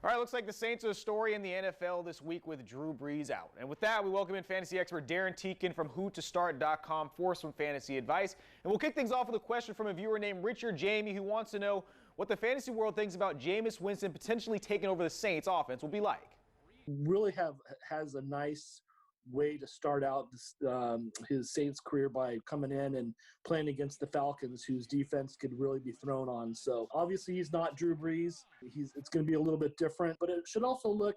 All right, looks like the Saints are the story in the NFL this week with Drew Brees out. And with that, we welcome in fantasy expert Darin Tietgen from whotostart.com for some fantasy advice. And we'll kick things off with a question from a viewer named Richard Jamie who wants to know what the fantasy world thinks about Jameis Winston potentially taking over the Saints offense will be like. Really has a nice way to start out his Saints career by coming in and playing against the Falcons, whose defense could really be thrown on. So obviously he's not Drew Brees. It's going to be a little bit different, but it should also look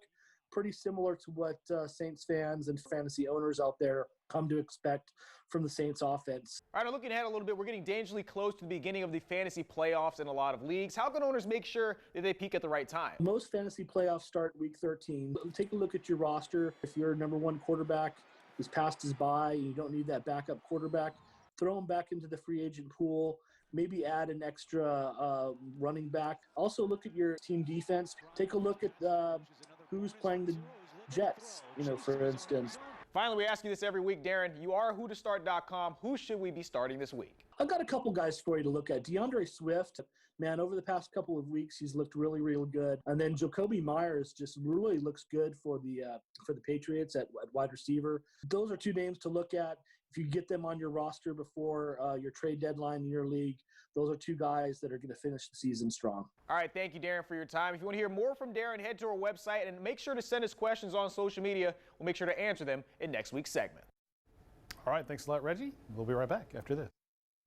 pretty similar to what Saints fans and fantasy owners out there come to expect from the Saints offense. All right, looking ahead a little bit, we're getting dangerously close to the beginning of the fantasy playoffs in a lot of leagues. How can owners make sure that they peak at the right time? Most fantasy playoffs start week 13. Take a look at your roster. If your number one quarterback is passed his bye and you don't need that backup quarterback, throw him back into the free agent pool. Maybe add an extra running back. Also look at your team defense. Take a look at who's playing the Jets, for instance. Finally, we ask you this every week, Darin. You are whotostart.com. Who should we be starting this week? I've got a couple guys for you to look at. DeAndre Swift, man, over the past couple of weeks, he's looked really, really good. And then Jacoby Myers just really looks good for the Patriots at wide receiver. Those are two names to look at. If you get them on your roster before your trade deadline in your league, those are two guys that are going to finish the season strong. All right, thank you, Darin, for your time. If you want to hear more from Darin, head to our website and make sure to send us questions on social media. We'll make sure to answer them in next week's segment. All right, thanks a lot, Reggie. We'll be right back after this.